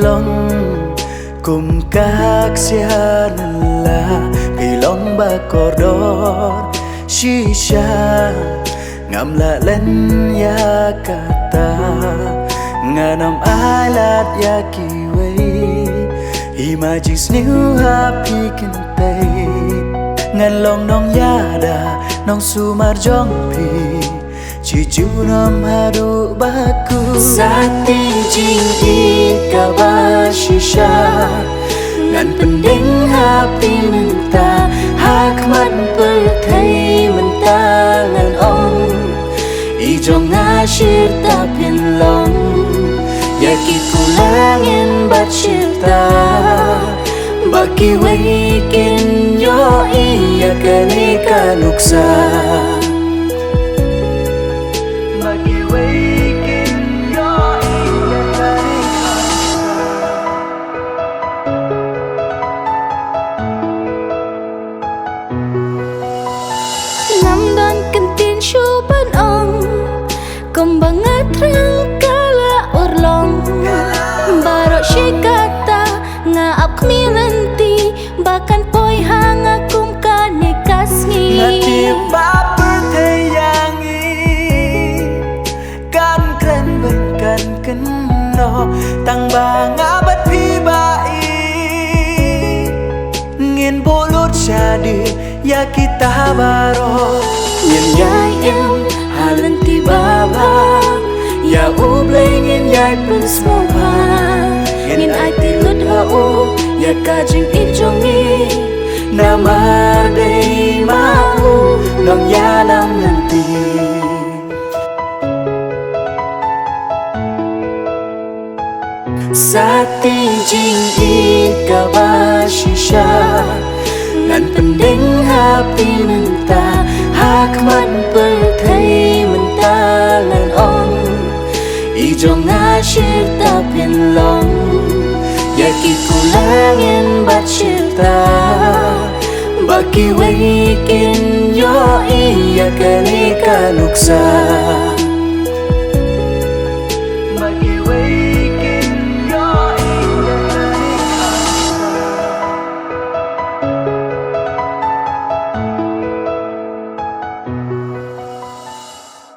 long kum kak sia nala pilong bakordor shisha ngam la len ya kata nganam alat ya kiwei imagis new happy kentai ngan long nong yada nong sumar jong pi Cucu nam haru baku Sati jing ika shisha Ngan pending happy menta Hak man perthai menta ngan ong Ijong nashir tapin long Yaki kulangin bat shirta Baki weikin yo iya kanika nuksa Kembangat kala urlong Barok shikata Ngaap kmilanti Bahkan poi hanga kum kanikasngi Ngatip baper teyangi Kan kren kan keno Tang bang abat pibai Ngin bolut syadi Ya kita baro Ngin yai em Halen baba ya ublengin yai prince moha ngin ai tilut hau ya kajing ijongi namar dei mau nong ya nam nanti sati jing ika shisha ngan pending happy menta hak man perthai menta ngan ong ijong nashir tapin long yaki kulangin bat shirta baki weikin yo iya kanika nuksa